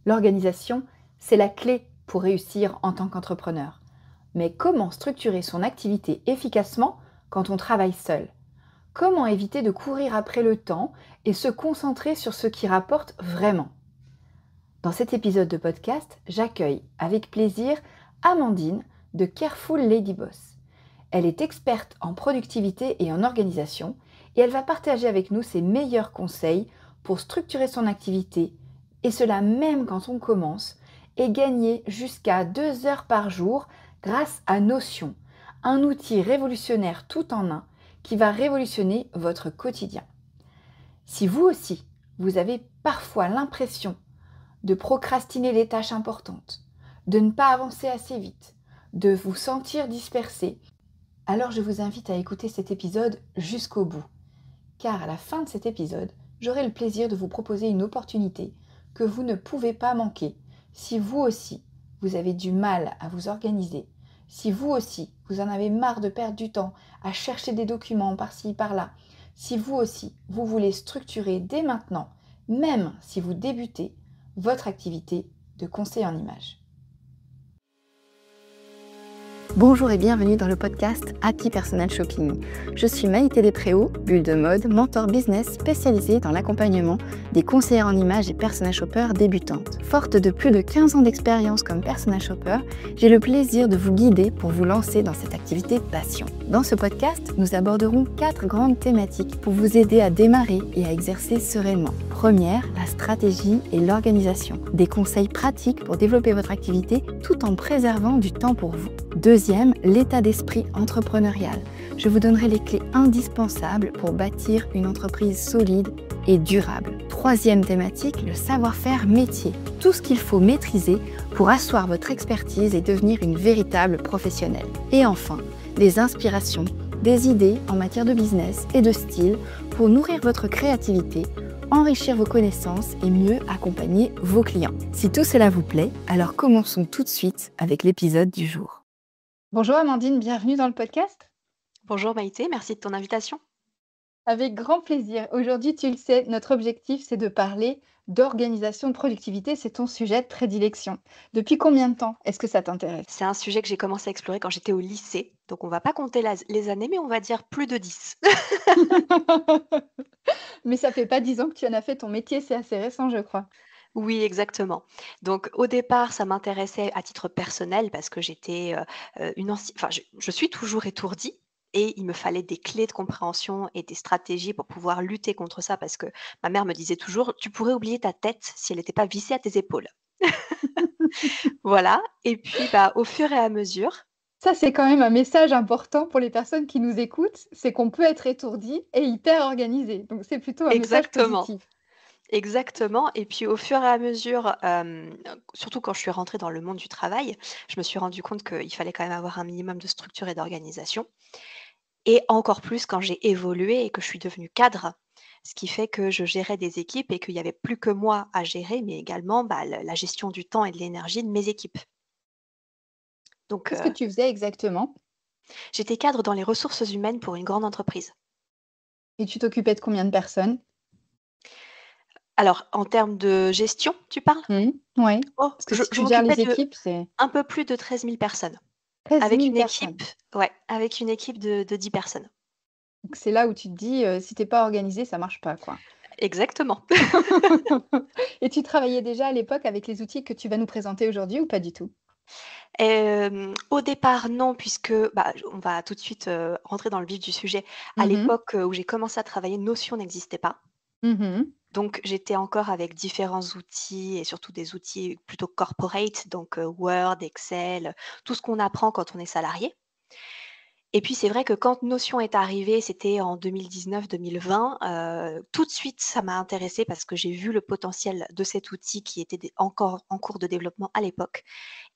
L'organisation, c'est la clé pour réussir en tant qu'entrepreneur. Mais comment structurer son activité efficacement quand on travaille seul? Comment éviter de courir après le temps et se concentrer sur ce qui rapporte vraiment? Dans cet épisode de podcast, j'accueille avec plaisir Amandine de Careful Lady Boss. Elle est experte en productivité et en organisation et elle va partager avec nous ses meilleurs conseils pour structurer son activité, et cela même quand on commence, et gagner jusqu'à 2 heures par jour grâce à Notion, un outil révolutionnaire tout en un qui va révolutionner votre quotidien. Si vous aussi, vous avez parfois l'impression de procrastiner les tâches importantes, de ne pas avancer assez vite, de vous sentir dispersé, alors je vous invite à écouter cet épisode jusqu'au bout. Car à la fin de cet épisode, j'aurai le plaisir de vous proposer une opportunité que vous ne pouvez pas manquer si vous aussi, vous avez du mal à vous organiser, si vous aussi, vous en avez marre de perdre du temps à chercher des documents par-ci, par-là, si vous aussi, vous voulez structurer dès maintenant, même si vous débutez, votre activité de conseil en images. Bonjour et bienvenue dans le podcast Happy Personal Shopping. Je suis Maïté Despréaux, bulle de mode, mentor business spécialisée dans l'accompagnement des conseillères en images et personal shoppers débutantes. Forte de plus de 15 ans d'expérience comme personal shopper, j'ai le plaisir de vous guider pour vous lancer dans cette activité passion. Dans ce podcast, nous aborderons 4 grandes thématiques pour vous aider à démarrer et à exercer sereinement. Première, la stratégie et l'organisation. Des conseils pratiques pour développer votre activité tout en préservant du temps pour vous. Deuxième, l'état d'esprit entrepreneurial. Je vous donnerai les clés indispensables pour bâtir une entreprise solide et durable. Troisième thématique, le savoir-faire métier. Tout ce qu'il faut maîtriser pour asseoir votre expertise et devenir une véritable professionnelle. Et enfin, les inspirations, des idées en matière de business et de style pour nourrir votre créativité, enrichir vos connaissances et mieux accompagner vos clients. Si tout cela vous plaît, alors commençons tout de suite avec l'épisode du jour. Bonjour Amandine, bienvenue dans le podcast. Bonjour Maïté, merci de ton invitation. Avec grand plaisir. Aujourd'hui, tu le sais, notre objectif, c'est de parler d'organisation de productivité. C'est ton sujet de prédilection. Depuis combien de temps est-ce que ça t'intéresse? C'est un sujet que j'ai commencé à explorer quand j'étais au lycée, donc on va pas compter les années, mais on va dire plus de 10. Mais ça fait pas 10 ans que tu en as fait ton métier, c'est assez récent, je crois. Oui, exactement. Donc au départ, ça m'intéressait à titre personnel parce que j'étais je suis toujours étourdie. Et il me fallait des clés de compréhension et des stratégies pour pouvoir lutter contre ça parce que ma mère me disait toujours: «Tu pourrais oublier ta tête si elle n'était pas vissée à tes épaules». Voilà, et puis, au fur et à mesure. Ça, c'est quand même un message important pour les personnes qui nous écoutent, c'est qu'on peut être étourdi et hyper organisé. Donc c'est plutôt un message Exactement. positif. Exactement, et puis au fur et à mesure, surtout quand je suis rentrée dans le monde du travail, je me suis rendu compte qu'il fallait quand même avoir un minimum de structure et d'organisation, et encore plus quand j'ai évolué et que je suis devenue cadre. Ce qui fait que je gérais des équipes et qu'il y avait plus que moi à gérer, mais également, le la gestion du temps et de l'énergie de mes équipes. Donc, Qu'est-ce que tu faisais exactement? j'étais cadre dans les ressources humaines pour une grande entreprise. Et tu t'occupais de combien de personnes? Alors en termes de gestion, tu parles? Mmh, ouais, Oh, parce que je si je tu gères m'occupais les de équipes, c'est un peu plus de 13 000 personnes. 13 Avec 000 une équipe, personnes. ouais, avec une équipe de 10 personnes. Donc c'est là où tu te dis, si tu pas organisé, ça marche pas, quoi. Exactement. Et tu travaillais déjà à l'époque avec les outils que tu vas nous présenter aujourd'hui ou pas du tout? Au départ, non, puisque, on va tout de suite, rentrer dans le vif du sujet. À Mmh mh. l'époque, où j'ai commencé à travailler, Notion n'existait pas. Mmh. Donc j'étais encore avec différents outils et surtout des outils plutôt corporate, donc Word, Excel, tout ce qu'on apprend quand on est salarié. Et puis c'est vrai que quand Notion est arrivé, c'était en 2019-2020, tout de suite ça m'a intéressée parce que j'ai vu le potentiel de cet outil qui était encore en cours de développement à l'époque,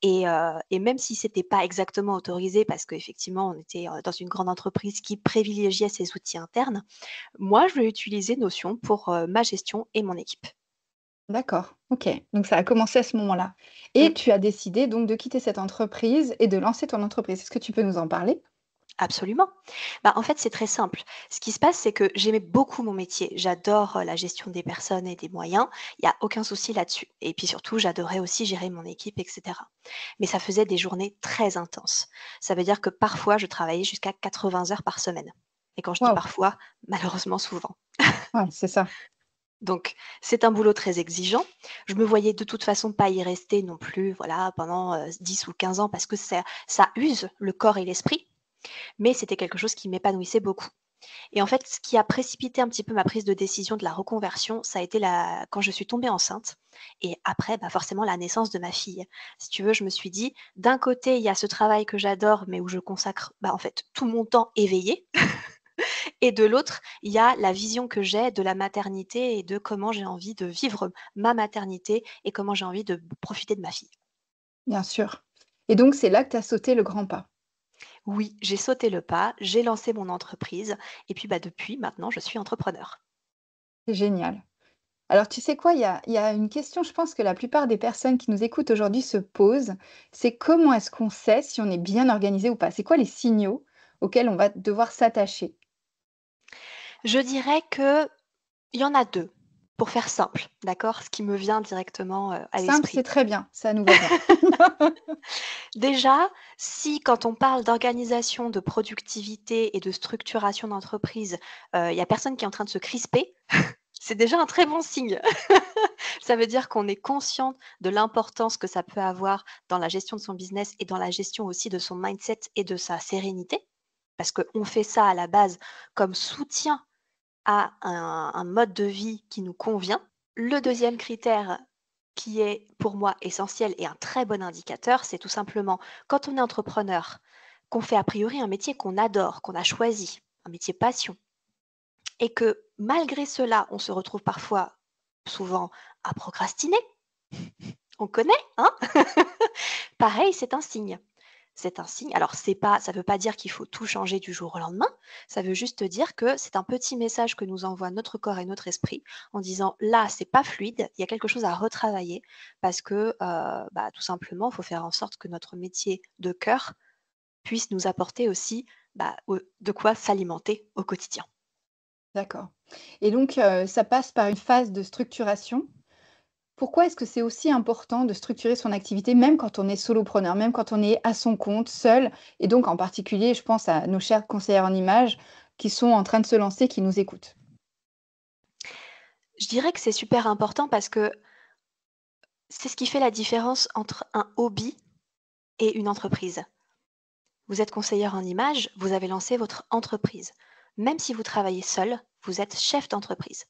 et même si c'était pas exactement autorisé parce qu'effectivement on était, dans une grande entreprise qui privilégiait ses outils internes, moi je vais utiliser Notion pour, ma gestion et mon équipe. D'accord, OK. Donc ça a commencé à ce moment-là Mmh. et tu as décidé donc de quitter cette entreprise et de lancer ton entreprise. Est-ce que tu peux nous en parler? Absolument. Bah, en fait, c'est très simple. Ce qui se passe, c'est que j'aimais beaucoup mon métier. J'adore la gestion des personnes et des moyens. Il y a aucun souci là-dessus. Et puis surtout, j'adorais aussi gérer mon équipe, etc. Mais ça faisait des journées très intenses. Ça veut dire que parfois, je travaillais jusqu'à 80 heures par semaine. Et quand je dis Waouh! parfois, malheureusement souvent. Ouais, c'est ça. Donc, c'est un boulot très exigeant. Je me voyais de toute façon pas y rester non plus, voilà, pendant 10 ou 15 ans parce que ça use le corps et l'esprit, mais c'était quelque chose qui m'épanouissait beaucoup. Et en fait, ce qui a précipité un petit peu ma prise de décision de la reconversion, ça a été quand je suis tombée enceinte et après, bah, forcément la naissance de ma fille. Si tu veux, je me suis dit: «D'un côté, il y a ce travail que j'adore, mais où je consacre, bah, en fait, tout mon temps éveillé et de l'autre, il y a la vision que j'ai de la maternité et de comment j'ai envie de vivre ma maternité et comment j'ai envie de profiter de ma fille». Bien sûr. Et donc c'est là que tu as sauté le grand pas. Oui, j'ai sauté le pas, j'ai lancé mon entreprise et puis, bah, depuis maintenant, je suis entrepreneur. C'est génial. Alors tu sais quoi? Il y a une question, je pense que la plupart des personnes qui nous écoutent aujourd'hui se posent, c'est comment est-ce qu'on sait si on est bien organisé ou pas? C'est quoi les signaux auxquels on va devoir s'attacher? Je dirais qu'il y en a 2, pour faire simple, d'accord? Ce qui me vient directement, à Simple, l'esprit. c'est très bien, ça nous va bien. Déjà, si quand on parle d'organisation, de productivité et de structuration d'entreprise, il y a personne qui est en train de se crisper, c'est déjà un très bon signe. Ça veut dire qu'on est conscient de l'importance que ça peut avoir dans la gestion de son business et dans la gestion aussi de son mindset et de sa sérénité. Parce qu'on fait ça à la base comme soutien à un mode de vie qui nous convient. Le deuxième critère qui est pour moi essentiel et un très bon indicateur, c'est tout simplement quand on est entrepreneur, qu'on fait a priori un métier qu'on adore, qu'on a choisi, un métier passion, et que malgré cela, on se retrouve parfois, souvent, à procrastiner. On connaît, hein? Pareil, c'est un signe. C'est un signe. Alors, ça ne veut pas dire qu'il faut tout changer du jour au lendemain. Ça veut juste dire que c'est un petit message que nous envoie notre corps et notre esprit en disant là, c'est pas fluide, il y a quelque chose à retravailler parce que bah, tout simplement, il faut faire en sorte que notre métier de cœur puisse nous apporter aussi bah, de quoi s'alimenter au quotidien. D'accord. Et donc ça passe par une phase de structuration. Pourquoi est-ce que c'est aussi important de structurer son activité, même quand on est solopreneur, même quand on est à son compte, seul? Et donc en particulier, je pense à nos chères conseillères en images qui sont en train de se lancer, qui nous écoutent. Je dirais que c'est super important parce que c'est ce qui fait la différence entre un hobby et une entreprise. Vous êtes conseillère en images, vous avez lancé votre entreprise. Même si vous travaillez seul, vous êtes chef d'entreprise.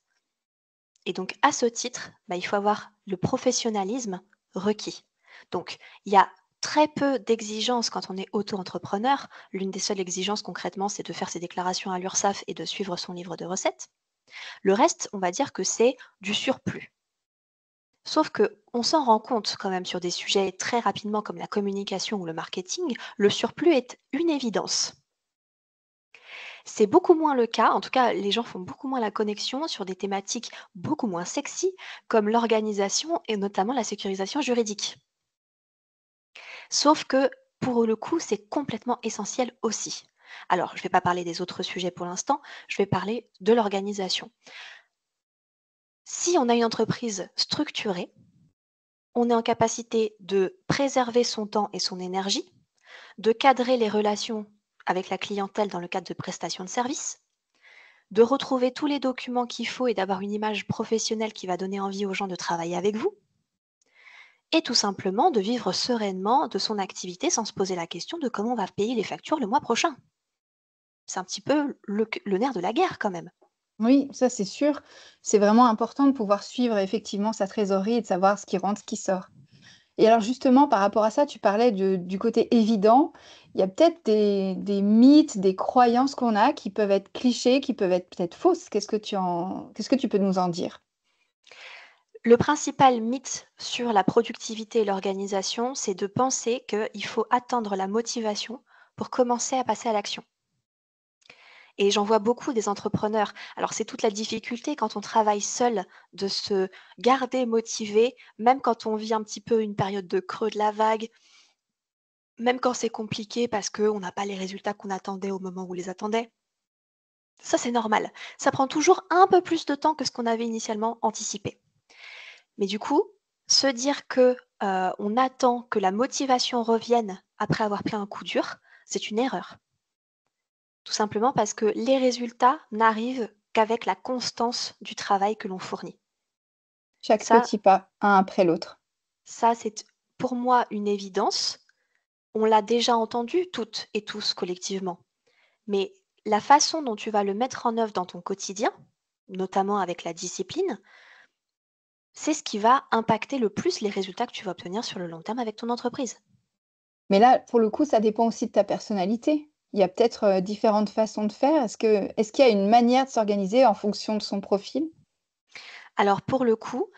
Et donc, à ce titre, bah, il faut avoir le professionnalisme requis. Donc, il y a très peu d'exigences quand on est auto-entrepreneur. L'une des seules exigences concrètement, c'est de faire ses déclarations à l'URSSAF et de suivre son livre de recettes. Le reste, on va dire que c'est du surplus. Sauf que on s'en rend compte quand même sur des sujets très rapidement comme la communication ou le marketing, le surplus est une évidence. C'est beaucoup moins le cas, en tout cas, les gens font beaucoup moins la connexion sur des thématiques beaucoup moins sexy, comme l'organisation et notamment la sécurisation juridique. Sauf que, pour le coup, c'est complètement essentiel aussi. Alors, je ne vais pas parler des autres sujets pour l'instant, je vais parler de l'organisation. Si on a une entreprise structurée, on est en capacité de préserver son temps et son énergie, de cadrer les relations avec la clientèle dans le cadre de prestations de services, de retrouver tous les documents qu'il faut et d'avoir une image professionnelle qui va donner envie aux gens de travailler avec vous et tout simplement de vivre sereinement de son activité sans se poser la question de comment on va payer les factures le mois prochain. C'est un petit peu le nerf de la guerre quand même. Oui, ça c'est sûr. C'est vraiment important de pouvoir suivre effectivement sa trésorerie et de savoir ce qui rentre, ce qui sort. Et alors justement, par rapport à ça, tu parlais du côté évident. Il y a peut-être des mythes, des croyances qu'on a qui peuvent être clichés, qui peuvent être peut-être fausses. Qu'est-ce que tu peux nous en dire? Le principal mythe sur la productivité et l'organisation, c'est de penser qu'il faut attendre la motivation pour commencer à passer à l'action. Et j'en vois beaucoup des entrepreneurs. Alors c'est toute la difficulté quand on travaille seul de se garder motivé, même quand on vit un petit peu une période de creux de la vague, même quand c'est compliqué parce qu'on n'a pas les résultats qu'on attendait au moment où on les attendait. Ça, c'est normal. Ça prend toujours un peu plus de temps que ce qu'on avait initialement anticipé. Mais du coup, se dire que, on attend que la motivation revienne après avoir pris un coup dur, c'est une erreur. Tout simplement parce que les résultats n'arrivent qu'avec la constance du travail que l'on fournit. Chaque Ça petit pas, un après l'autre. ça c'est pour moi une évidence. On l'a déjà entendu toutes et tous collectivement. Mais la façon dont tu vas le mettre en œuvre dans ton quotidien, notamment avec la discipline, c'est ce qui va impacter le plus les résultats que tu vas obtenir sur le long terme avec ton entreprise. Mais là, pour le coup, ça dépend aussi de ta personnalité. Il y a peut-être, différentes façons de faire. Est-ce qu'il y a une manière de s'organiser en fonction de son profil? Alors pour le coup,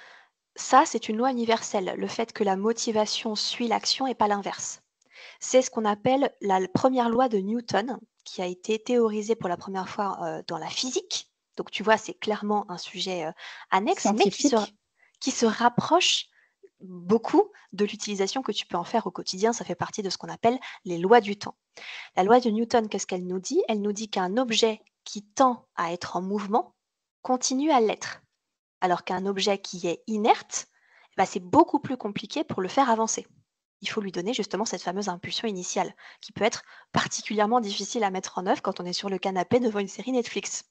ça c'est une loi universelle, le fait que la motivation suit l'action et pas l'inverse. C'est ce qu'on appelle la première loi de Newton, qui a été théorisée pour la première fois dans la physique. Donc tu vois, c'est clairement un sujet annexe, mais Scientifique? qui se rapproche beaucoup de l'utilisation que tu peux en faire au quotidien. Ça fait partie de ce qu'on appelle les lois du temps. La loi de Newton, qu'est-ce qu'elle nous dit? Elle nous dit qu'un objet qui tend à être en mouvement continue à l'être, alors qu'un objet qui est inerte, bah, c'est beaucoup plus compliqué pour le faire avancer. Il faut lui donner justement cette fameuse impulsion initiale, qui peut être particulièrement difficile à mettre en œuvre quand on est sur le canapé devant une série Netflix.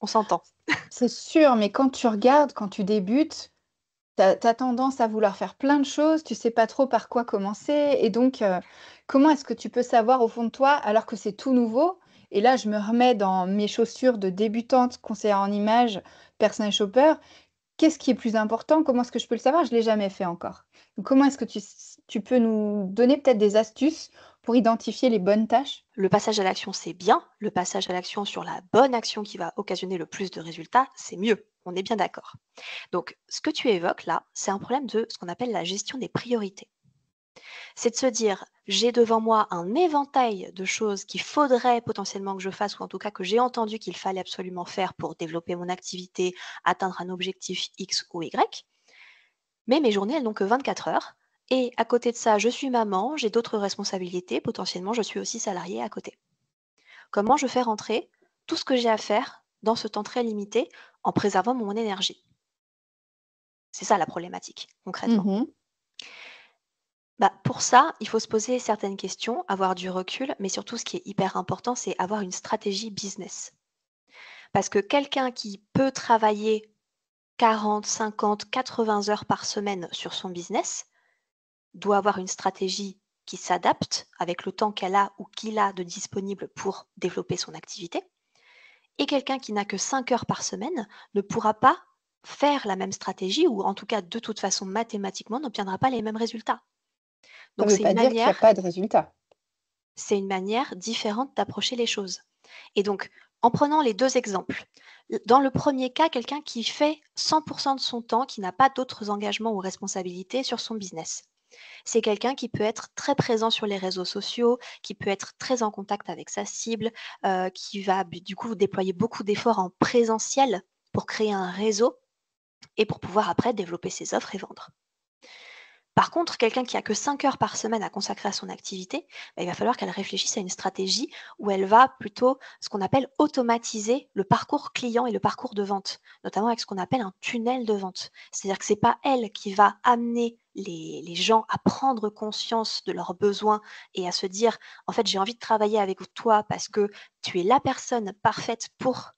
On s'entend. C'est sûr, mais quand tu regardes, quand tu débutes, tu as tendance à vouloir faire plein de choses, tu sais pas trop par quoi commencer et donc comment est-ce que tu peux savoir au fond de toi, alors que c'est tout nouveau? Et là, je me remets dans mes chaussures de débutante conseillère en images, personal shopper. Qu'est-ce qui est plus important? Comment est-ce que je peux le savoir? Je l'ai jamais fait encore. Donc comment est-ce que tu peux nous donner peut-être des astuces pour identifier les bonnes tâches? Le passage à l'action, c'est bien. Le passage à l'action sur la bonne action qui va occasionner le plus de résultats, c'est mieux. On est bien d'accord. Donc, ce que tu évoques là, c'est un problème de ce qu'on appelle la gestion des priorités. C'est de se dire, j'ai devant moi un éventail de choses qu'il faudrait potentiellement que je fasse, ou en tout cas que j'ai entendu qu'il fallait absolument faire pour développer mon activité, atteindre un objectif X ou Y. Mais mes journées, elles n'ont que 24 heures. Et à côté de ça, je suis maman, j'ai d'autres responsabilités, potentiellement je suis aussi salariée à côté. Comment je fais rentrer tout ce que j'ai à faire dans ce temps très limité en préservant mon énergie? C'est ça la problématique, concrètement. Mmh. Bah, pour ça, il faut se poser certaines questions, avoir du recul, mais surtout ce qui est hyper important, c'est avoir une stratégie business. Parce que quelqu'un qui peut travailler 40, 50, 80 heures par semaine sur son business doit avoir une stratégie qui s'adapte avec le temps qu'elle a ou qu'il a de disponible pour développer son activité. Et quelqu'un qui n'a que 5 heures par semaine ne pourra pas faire la même stratégie ou en tout cas de toute façon mathématiquement n'obtiendra pas les mêmes résultats. Ça Donc veut pas dire qu'il y a pas de résultat. c'est une manière différente d'approcher les choses. Et donc, en prenant les 2 exemples, dans le premier cas, quelqu'un qui fait 100 de son temps, qui n'a pas d'autres engagements ou responsabilités sur son business. C'est quelqu'un qui peut être très présent sur les réseaux sociaux, qui peut être très en contact avec sa cible, qui va du coup déployer beaucoup d'efforts en présentiel pour créer un réseau et pour pouvoir après développer ses offres et vendre. Par contre, quelqu'un qui a que 5 heures par semaine à consacrer à son activité, bah, il va falloir qu'elle réfléchisse à une stratégie où elle va plutôt, ce qu'on appelle automatiser le parcours client et le parcours de vente, notamment avec ce qu'on appelle un tunnel de vente. C'est-à-dire que c'est pas elle qui va amener les gens à prendre conscience de leurs besoins et à se dire, en fait, j'ai envie de travailler avec toi parce que tu es la personne parfaite pour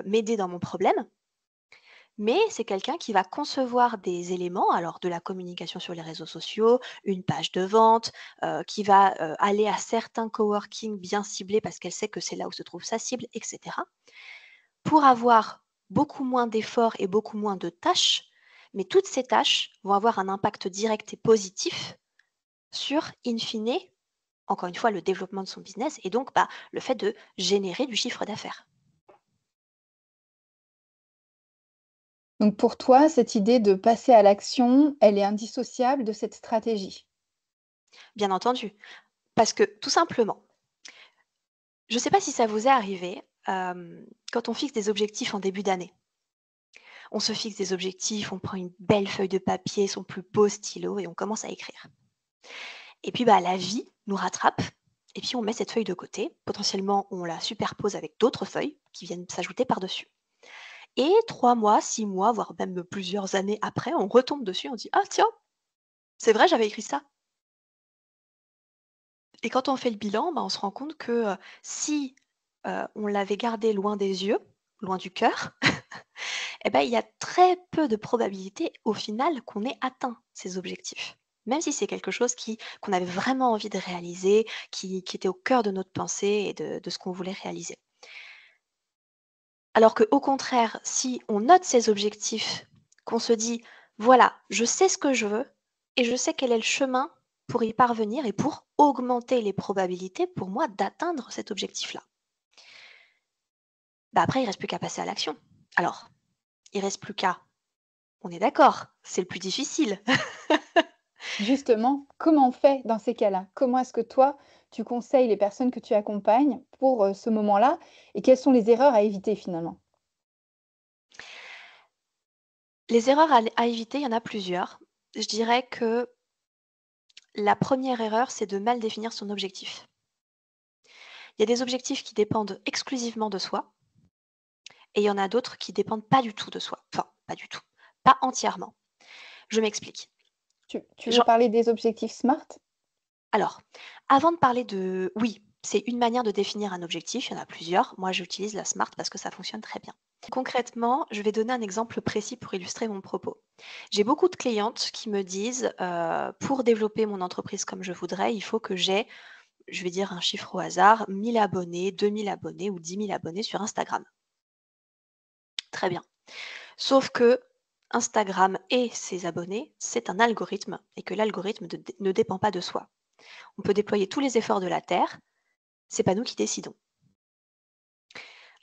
m'aider dans mon problème. Mais c'est quelqu'un qui va concevoir des éléments, alors de la communication sur les réseaux sociaux, une page de vente, qui va, aller à certains coworking bien ciblés parce qu'elle sait que c'est là où se trouve sa cible et cetera. Pour avoir beaucoup moins d'efforts et beaucoup moins de tâches, mais toutes ces tâches vont avoir un impact direct et positif sur, in fine, encore une fois, le développement de son business et donc, bah, le fait de générer du chiffre d'affaires. Donc pour toi, cette idée de passer à l'action, elle est indissociable de cette stratégie? Bien entendu, parce que tout simplement, je ne sais pas si ça vous est arrivé, quand on fixe des objectifs en début d'année. On se fixe des objectifs, on prend une belle feuille de papier, son plus beau stylo et on commence à écrire. Et puis, bah, la vie nous rattrape et puis on met cette feuille de côté. Potentiellement, on la superpose avec d'autres feuilles qui viennent s'ajouter par-dessus. Et 3 mois, 6 mois, voire même plusieurs années après, on retombe dessus, on dit: «Ah tiens, c'est vrai, j'avais écrit ça». Et quand on fait le bilan, bah, on se rend compte que, si, on l'avait gardé loin des yeux, loin du cœur, et ben, il y a très peu de probabilités au final qu'on ait atteint ces objectifs. Même si c'est quelque chose qu'on avait vraiment envie de réaliser, qui était au cœur de notre pensée et de ce qu'on voulait réaliser. Alors qu'au contraire, si on note ces objectifs, qu'on se dit: «Voilà, je sais ce que je veux et je sais quel est le chemin pour y parvenir et pour augmenter les probabilités pour moi d'atteindre cet objectif-là». Bah, après il reste plus qu'à passer à l'action. Alors, il reste plus qu'à on est d'accord, c'est le plus difficile. Justement, comment on fait dans ces cas-là? Comment est-ce que toi, tu conseilles les personnes que tu accompagnes pour, ce moment-là et quelles sont les erreurs à éviter finalement? Les erreurs à éviter, il y en a plusieurs. Je dirais que la première erreur, c'est de mal définir son objectif. Il y a des objectifs qui dépendent exclusivement de soi et il y en a d'autres qui dépendent pas du tout de soi. Enfin, pas du tout, pas entièrement. Je m'explique. Tu veux Genre parler des objectifs SMART? alors, avant de parler de oui, c'est une manière de définir un objectif, il y en a plusieurs. Moi, j'utilise la SMART parce que ça fonctionne très bien. Concrètement, je vais donner un exemple précis pour illustrer mon propos. J'ai beaucoup de clientes qui me disent, «Pour développer mon entreprise comme je voudrais, il faut que j'aie», je vais dire un chiffre au hasard, 1 000 abonnés, 2 000 abonnés ou 10 000 abonnés sur Instagram. Très bien. Sauf que Instagram et ses abonnés, c'est un algorithme et que l'algorithme ne dépend pas de soi. On peut déployer tous les efforts de la terre, c'est pas nous qui décidons.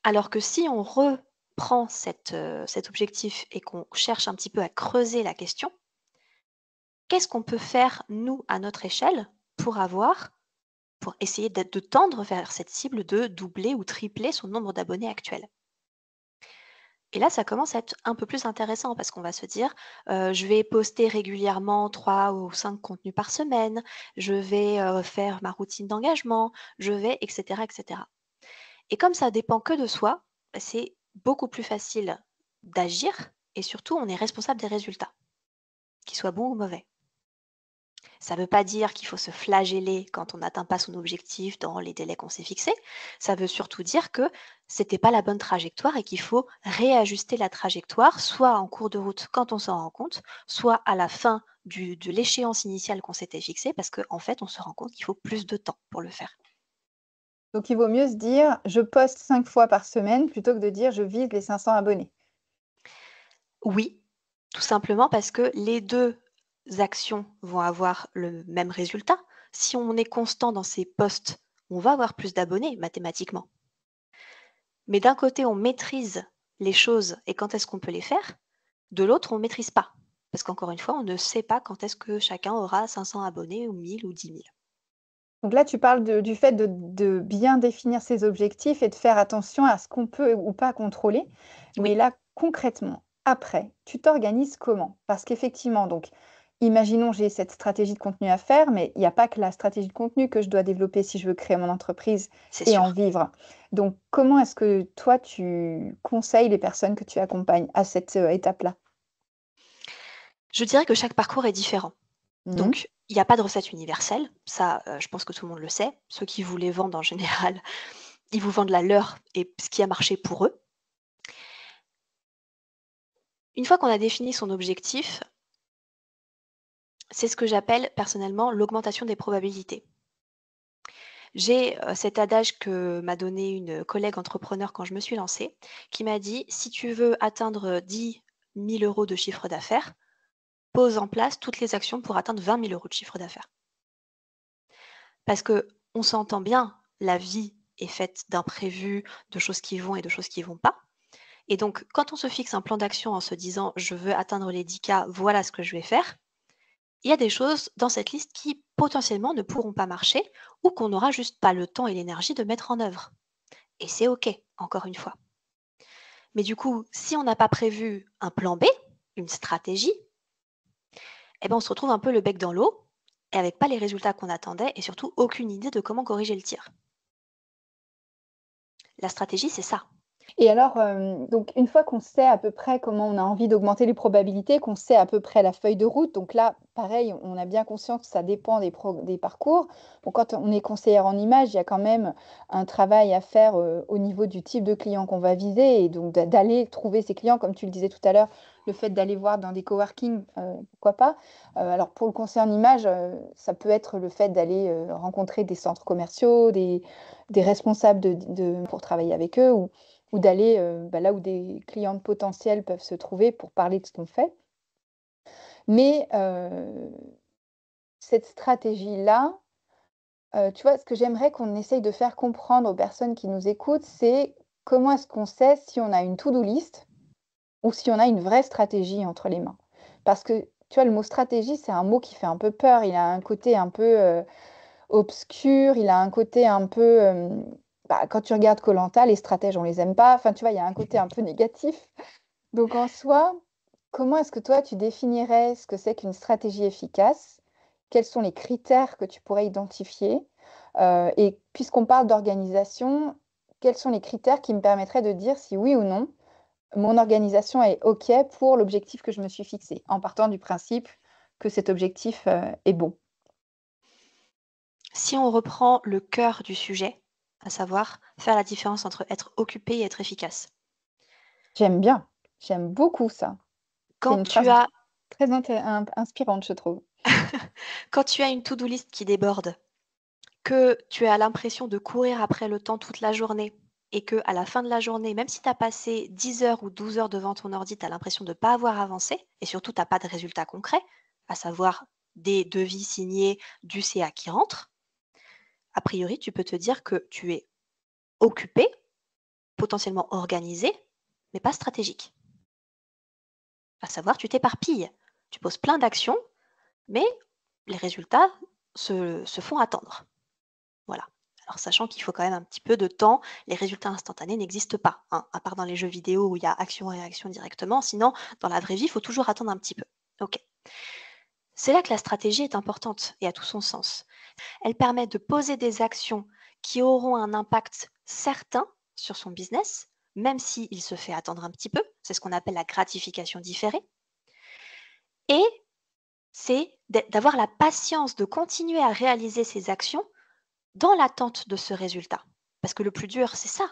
Alors que si on reprend cet objectif et qu'on cherche un petit peu à creuser la question, qu'est-ce qu'on peut faire nous à notre échelle pour pour essayer de tendre vers cette cible de doubler ou tripler son nombre d'abonnés actuel? Et là, ça commence à être un peu plus intéressant parce qu'on va se dire, je vais poster régulièrement 3 ou 5 contenus par semaine, je vais, faire ma routine d'engagement, je vais et cetera et cetera. Et comme ça dépend que de soi, bah, c'est beaucoup plus facile d'agir et surtout on est responsable des résultats, qu'ils soient bons ou mauvais. Ça ne veut pas dire qu'il faut se flageller quand on n'atteint pas son objectif dans les délais qu'on s'est fixés. Ça veut surtout dire que c'était pas la bonne trajectoire et qu'il faut réajuster la trajectoire, soit en cours de route quand on s'en rend compte, soit à la fin de l'échéance initiale qu'on s'était fixée, parce qu'en fait, on se rend compte qu'il faut plus de temps pour le faire. Donc il vaut mieux se dire: «Je poste 5 fois par semaine» plutôt que de dire: «Je vise les 500 abonnés». Oui, tout simplement parce que les deux actions vont avoir le même résultat. Si on est constant dans ses posts, on va avoir plus d'abonnés mathématiquement. Mais d'un côté, on maîtrise les choses et quand est-ce qu'on peut les faire, de l'autre, on ne maîtrise pas. Parce qu'encore une fois, on ne sait pas quand est-ce que chacun aura 500 abonnés ou 1000 ou 10 000. Donc là, tu parles du fait de bien définir ses objectifs et de faire attention à ce qu'on peut ou pas contrôler. Mais Oui, là, concrètement, après, tu t'organises comment? Parce qu'effectivement, donc, imaginons j'ai cette stratégie de contenu à faire, mais il n'y a pas que la stratégie de contenu que je dois développer si je veux créer mon entreprise c'est et en sûr. vivre. Donc, comment est-ce que toi, tu conseilles les personnes que tu accompagnes à cette étape-là? Je dirais que chaque parcours est différent. Mmh. Donc, il n'y a pas de recette universelle. Ça, je pense que tout le monde le sait. Ceux qui vous les vendent en général, ils vous vendent la leur et ce qui a marché pour eux. Une fois qu'on a défini son objectif, c'est ce que j'appelle personnellement l'augmentation des probabilités. J'ai, cet adage que m'a donné une collègue entrepreneur quand je me suis lancée, qui m'a dit: «Si tu veux atteindre 10 000 € de chiffre d'affaires, pose en place toutes les actions pour atteindre 20 000 € de chiffre d'affaires». Parce que on s'entend bien, la vie est faite d'imprévus, de choses qui vont et de choses qui vont pas. Et donc quand on se fixe un plan d'action en se disant: «Je veux atteindre les 10 K, voilà ce que je vais faire», il y a des choses dans cette liste qui potentiellement ne pourront pas marcher ou qu'on n'aura juste pas le temps et l'énergie de mettre en œuvre. Et c'est OK, encore une fois. Mais du coup, si on n'a pas prévu un plan B, une stratégie, eh ben, on se retrouve un peu le bec dans l'eau et avec pas les résultats qu'on attendait et surtout aucune idée de comment corriger le tir. La stratégie, c'est ça. Et alors, donc une fois qu'on sait à peu près comment on a envie d'augmenter les probabilités, qu'on sait à peu près la feuille de route, donc là, pareil, on a bien conscience que ça dépend des parcours. Bon, quand on est conseillère en image, il y a quand même un travail à faire, au niveau du type de client qu'on va viser et donc d'aller trouver ces clients, comme tu le disais tout à l'heure, le fait d'aller voir dans des coworking, pourquoi pas? Alors pour le conseil en image, ça peut être le fait d'aller, rencontrer des centres commerciaux, des responsables pour travailler avec eux ou d'aller, là où des clientes potentielles peuvent se trouver pour parler de ce qu'on fait. Mais, cette stratégie-là, tu vois, ce que j'aimerais qu'on essaye de faire comprendre aux personnes qui nous écoutent, c'est comment est-ce qu'on sait si on a une to-do list ou si on a une vraie stratégie entre les mains? Parce que, tu vois, le mot stratégie, c'est un mot qui fait un peu peur. Il a un côté un peu, obscur, il a un côté un peu, quand tu regardes koh les stratèges, on les aime pas. Enfin, tu vois, il y a un côté un peu négatif. Donc en soi, comment est-ce que toi, tu définirais ce que c'est qu'une stratégie efficace? Quels sont les critères que tu pourrais identifier? Et puisqu'on parle d'organisation, quels sont les critères qui me permettraient de dire si oui ou non, mon organisation est OK pour l'objectif que je me suis fixé, en partant du principe que cet objectif, est bon? Si on reprend le cœur du sujet, à savoir faire la différence entre être occupé et être efficace. J'aime bien, j'aime beaucoup ça. C'est Quand une tu phrase as très inspirante, je trouve. quand tu as une to-do list qui déborde, que tu as l'impression de courir après le temps toute la journée et que à la fin de la journée, même si tu as passé 10 heures ou 12 heures devant ton ordi, tu as l'impression de ne pas avoir avancé et surtout tu as pas de résultats concrets, à savoir des devis signés, du CA qui rentre, a priori, tu peux te dire que tu es occupé, potentiellement organisé, mais pas stratégique. À savoir, tu t'éparpilles, tu poses plein d'actions, mais les résultats se font attendre. Voilà. Alors sachant qu'il faut quand même un petit peu de temps, les résultats instantanés n'existent pas, hein, à part dans les jeux vidéo où il y a action-réaction directement, sinon dans la vraie vie, il faut toujours attendre un petit peu. Ok. C'est là que la stratégie est importante et a tout son sens. Elle permet de poser des actions qui auront un impact certain sur son business, même s'il se fait attendre un petit peu. C'est ce qu'on appelle la gratification différée. Et c'est d'avoir la patience de continuer à réaliser ces actions dans l'attente de ce résultat. Parce que le plus dur, c'est ça.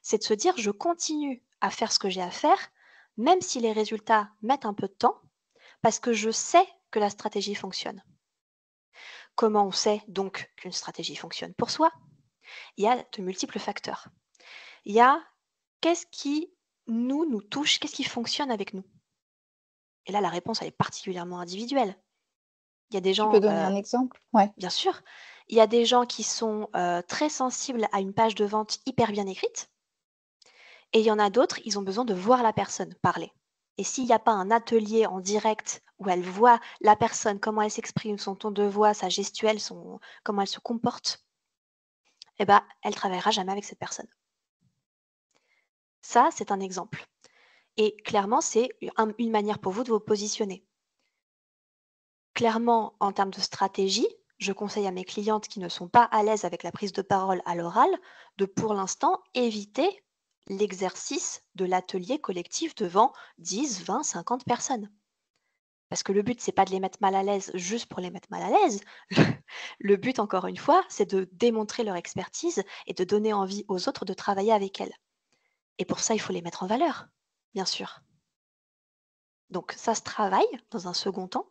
C'est de se dire, je continue à faire ce que j'ai à faire, même si les résultats mettent un peu de temps, parce que je sais que la stratégie fonctionne. Comment on sait donc qu'une stratégie fonctionne pour soi? Il y a de multiples facteurs. Il y a qu'est-ce qui nous touche, qu'est-ce qui fonctionne avec nous? Et là, la réponse, elle est particulièrement individuelle. Il y a des Tu peux gens, donner un exemple? Ouais. bien sûr, il y a des gens qui sont très sensibles à une page de vente hyper bien écrite, et il y en a d'autres, ils ont besoin de voir la personne parler. Et s'il n'y a pas un atelier en direct où elle voit la personne, comment elle s'exprime, son ton de voix, sa gestuelle, comment elle se comporte, eh ben, elle travaillera jamais avec cette personne. Ça, c'est un exemple. Et clairement, c'est une manière pour vous de vous positionner. Clairement, en termes de stratégie, je conseille à mes clientes qui ne sont pas à l'aise avec la prise de parole à l'oral de, pour l'instant, éviter l'exercice de l'atelier collectif devant 10, 20, 50 personnes. Parce que le but, c'est pas de les mettre mal à l'aise juste pour les mettre mal à l'aise. Le but, encore une fois, c'est de démontrer leur expertise et de donner envie aux autres de travailler avec elles. Et pour ça, il faut les mettre en valeur, bien sûr. Donc ça se travaille dans un second temps,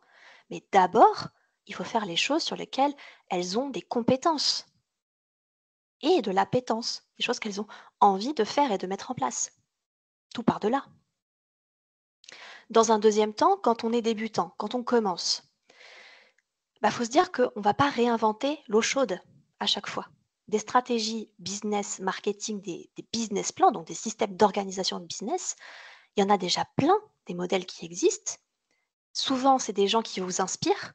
mais d'abord, il faut faire les choses sur lesquelles elles ont des compétences et de l'appétence, des choses qu'elles ont envie de faire et de mettre en place. Tout part de là. Dans un deuxième temps, quand on est débutant, quand on commence, faut se dire qu'on ne va pas réinventer l'eau chaude à chaque fois. Des stratégies business, marketing, des business plans, donc des systèmes d'organisation de business, il y en a déjà plein, des modèles qui existent. Souvent, c'est des gens qui vous inspirent.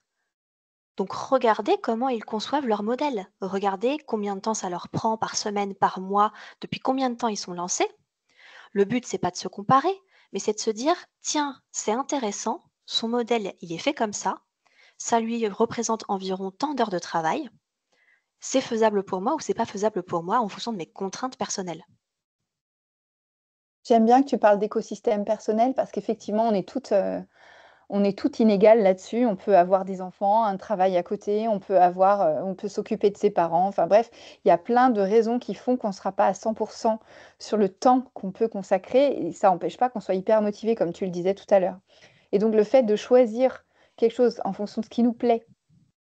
Donc, regardez comment ils conçoivent leur modèle. Regardez combien de temps ça leur prend par semaine, par mois, depuis combien de temps ils sont lancés. Le but, c'est pas de se comparer, mais c'est de se dire, tiens, c'est intéressant, son modèle, il est fait comme ça. ça lui représente environ tant d'heures de travail, c'est faisable pour moi ou c'est pas faisable pour moi en fonction de mes contraintes personnelles. J'aime bien que tu parles d'écosystème personnel parce qu'effectivement, on est toutes inégales là-dessus. On peut avoir des enfants, un travail à côté, on peut s'occuper de ses parents. Enfin bref, il y a plein de raisons qui font qu'on ne sera pas à 100% sur le temps qu'on peut consacrer et ça n'empêche pas qu'on soit hyper motivé, comme tu le disais tout à l'heure. Et donc le fait de choisir quelque chose en fonction de ce qui nous plaît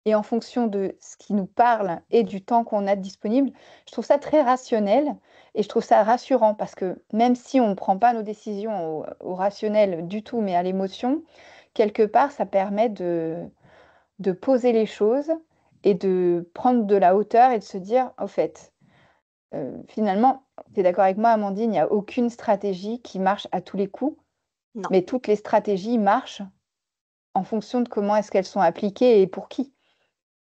et en fonction de ce qui nous parle et du temps qu'on a disponible, je trouve ça très rationnel et je trouve ça rassurant parce que même si on ne prend pas nos décisions au rationnel du tout, mais à l'émotion, quelque part, ça permet de poser les choses et de prendre de la hauteur et de se dire, au fait, finalement, tu es d'accord avec moi, Amandine, il n'y a aucune stratégie qui marche à tous les coups, Non. mais toutes les stratégies marchent en fonction de comment est-ce qu'elles sont appliquées et pour qui.